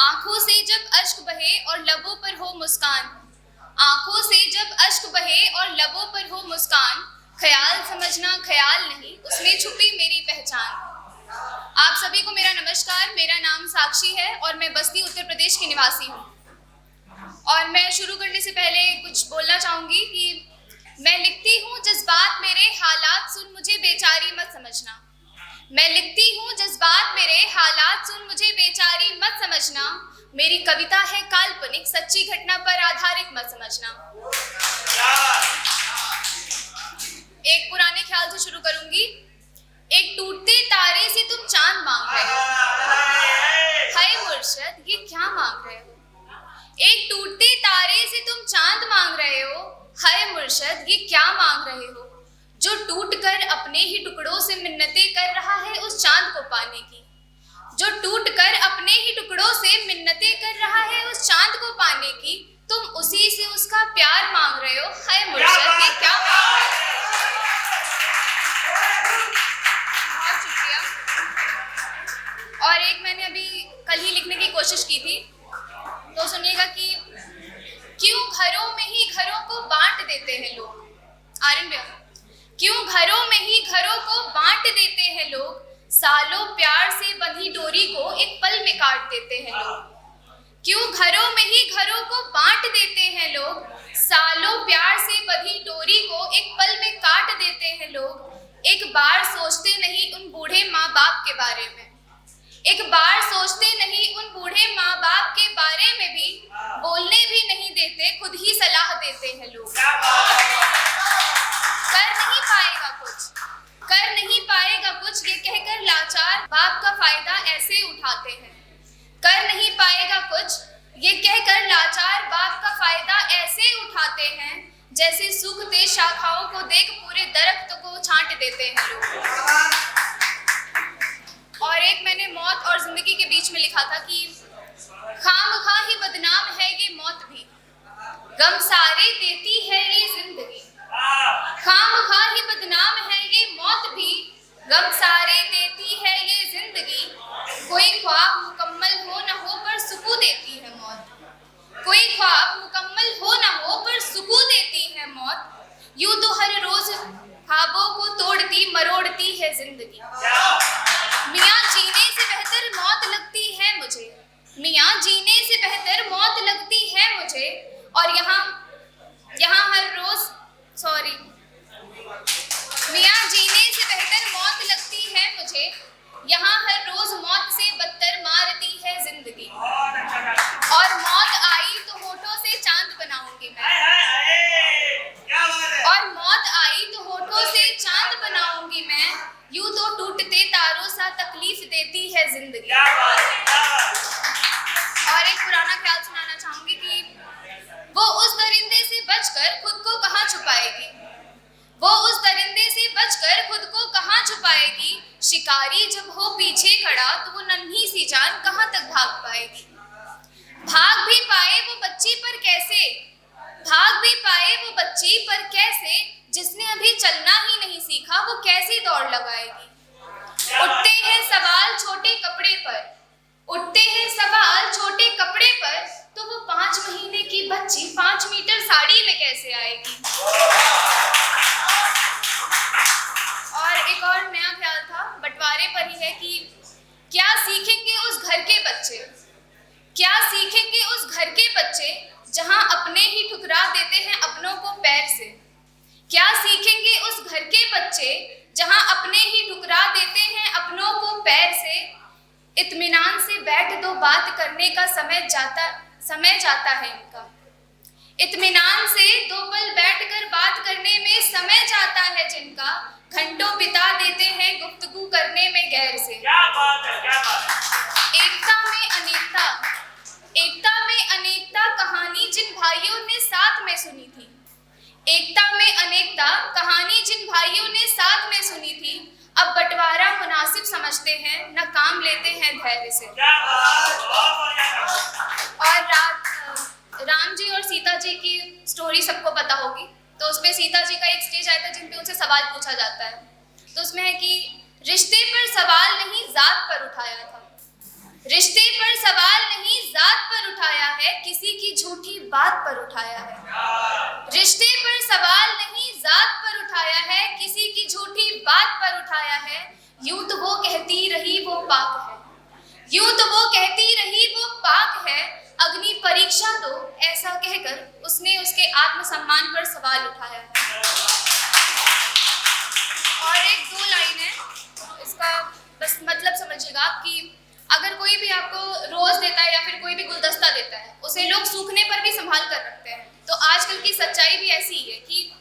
आंखों से जब अश्क बहे और लबों पर हो मुस्कान, आंखों से जब अश्क बहे और लबों पर हो मुस्कान, ख्याल समझना ख्याल नहीं, उसमें छुपी मेरी पहचान। आप सभी को मेरा नमस्कार। मेरा नाम साक्षी है और मैं बस्ती उत्तर प्रदेश की निवासी हूँ। और मैं शुरू करने से पहले कुछ बोलना चाहूँगी कि मैं लिखती हूँ जज्बात मेरे, हालात सुन मुझे बेचारी मत समझना। मैं लिखती हूँ जज्बात मेरे, हालात सुन मुझे बेचारी मत समझना। मेरी कविता है काल्पनिक, सच्ची घटना पर आधारित मत समझना। एक पुराने ख्याल से शुरू करूंगी। एक टूटते तारे से तुम चांद मांग रहे हो, हाय मुर्शद ये क्या मांग रहे हो। एक टूटते तारे से तुम चांद मांग रहे हो, हाय मुर्शद ये क्या मांग रहे हो। जो टूटकर अपने ही टुकड़ों से मिन्नतें कर रहा है उस चांद को पाने की, जो टूटकर अपने ही टुकड़ों से मिन्नतें कर रहा है उस चांद को पाने की, तुम उसी से उसका प्यार मांग रहे हो, हाय मुर्शद ये क्या मांग रहे हो। बहुत शुक्रिया। और एक मैंने अभी कल ही लिखने की कोशिश की थी, तो सुनिएगा कि क्यों घरों में ही घरों को बांट देते हैं लोग। क्यों घरों में ही घरों को बांट देते हैं लोग, सालों प्यार से बंधी डोरी को एक पल में काट देते हैं लोग। क्यों घरों में ही घरों को बांट देते हैं लोग, सालों प्यार से बंधी डोरी को एक पल में काट देते हैं लोग। एक बार सोचते नहीं उन बूढ़े माँ बाप के बारे में, एक बार सोचते नहीं उन बूढ़े माँ बाप के बारे में भी, बोलने भी नहीं देते, खुद ही सलाह देते हैं लोग। कर नहीं पाएगा कुछ ये कहकर लाचार बाप का फायदा ऐसे उठाते हैं। कर नहीं पाएगा कुछ ये कहकर लाचार बाप का फायदा ऐसे उठाते हैं, जैसे सूखते शाखाओं को देख पूरे दरख्त को छांट देते हैं लोग। और एक मैंने मौत और जिंदगी के बीच में लिखा था कि खामखा ही बदनाम है ये मौत भी, गम सारे देती है ये जिंदगी। खामखा ही बदनाम है ये मौत भी, गम सारे देती है ये जिंदगी। कोई ख्वाब मुकम्मल हो न हो पर सुकून देती है मौत, कोई ख्वाब मुकम्मल हो न हो पर सुकून देती है मौत। यूं तो हर रोज ख्वाबों को तोड़ती मरोड़ती है जिंदगी। मियाँ जीने से बेहतर मौत लगती है मुझे, मियाँ जीने से बेहतर मौत लगती है मुझे। और यहाँ हर रोज मियाँ जीने से बेहतर मौत लगती है मुझे, यहाँ हर रोज मौत से बदतर मारती है जिंदगी। और मौत आई तो होठों से चांद बनाऊंगी मैं, और मौत आई तो होठों से चांद बनाऊंगी मैं। यूं तो टूटते तारों सा तकलीफ देती है जिंदगी। और एक पुराना ख्याल सुनाना चाहूंगी कि वो उस दरिंदे से बचकर खुद को कहाँ छुपाएगी, वो उस दरिंदे से बचकर खुद को कहाँ छुपाएगी। शिकारी जब हो पीछे खड़ा तो वो नन्ही सी जान कहाँ तक भाग पाएगी। भाग भी पाए वो बच्ची पर कैसे, भाग भी पाए वो बच्ची पर कैसे, जिसने अभी चलना ही नहीं सीखा वो कैसी दौड़ लगाएगी। उठते हैं सवाल छोटे कपड़े पर, उठते हैं सवाल छोटे कपड़े पर, तो वो 5 महीने की बच्ची 5 मीटर साड़ी में कैसे आएगी। और एक और नया ख्याल था, बंटवारे पर ही है कि क्या सीखेंगे उस घर के बच्चे, क्या सीखेंगे उस घर के बच्चे, जहां अपने ही ठुकरा देते हैं अपनों को पैर से। क्या सीखेंगे उस घर के बच्चे, जहां अपने ही ठुकरा देते हैं अपनों को पैर से। इत्मीनान से बैठ दो बात करने का समय जाता है इनका, इत्मीनान से 2 पल बैठकर बात करने में समय जाता है जिनका, घंटों बिता देते हैं गुफ्तगू करने में गैर से। क्या बात है, क्या बात है। एकता में अनेकता कहानी जिन भाइयों ने साथ में सुनी थी, एकता में अनेकता कहानी जिन भाइयों ने साथ में सुनी थी, अब बंटवारा मुनासिब समझते हैं, न काम लेते हैं धैर्य से। और राम जी और सीता जी की स्टोरी सबको पता होगी, तो उसमें सीता जी का एक स्टेज आया था जिन पे उनसे सवाल पूछा जाता है, तो उसमें है कि रिश्ते पर सवाल नहीं जात पर उठाया था, रिश्ते पर सवाल नहीं उठाया है। रिश्ते पर सवाल नहीं जात पर उठाया है, किसी की झूठी बात पर उठाया है। यूं तो वो कहती रही वो पाक है, यूं तो वो कहती रही वो पाक है। अग्नि परीक्षा दो ऐसा कहकर उसने उसके आत्मसम्मान पर सवाल उठाया है। और एक दो लाइन है, इसका बस मतलब समझिएगा कि अगर कोई भी आपको रोज देता है या फिर कोई भी गुलदस्ता देता है, उसे लोग सूखने पर भी संभाल कर रखते हैं। तो आजकल की सच्चाई भी ऐसी ही है कि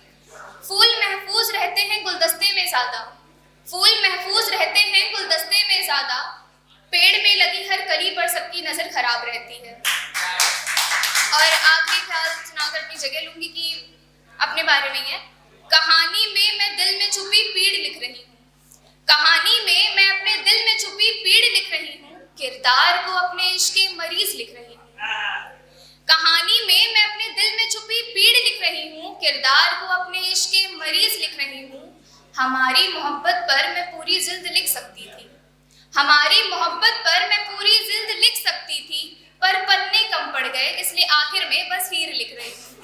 फूल महफूज रहते हैं गुलदस्ते में ज्यादा, फूल महफूज रहते हैं गुलदस्ते में ज्यादा। पेड़ में लगी हर कली पर सबकी नजर खराब रहती है। और आखिरी ख्याल सुनाकर अपनी जगह लूंगी कि अपने बारे में है। कहानी में मैं दिल में छुपी पीड़ लिख रही हूँ, कहानी में मैं अपने दिल में छुपी पीड़ लिख रही हूँ। किरदार को अपने इश्क के मरीज लिख रही हूँ, कहानी में मैं अपने दिल में छुपी पीड़ लिख रही हूँ। किरदार को अपने इश्क के मरीज लिख रही हूँ। हमारी मोहब्बत पर मैं पूरी जिल्द लिख सकती थी, हमारी मोहब्बत पर मैं पूरी जिल्द लिख सकती थी, पर पन्ने कम पड़ गए इसलिए आखिर में बस हीर लिख रही हूँ।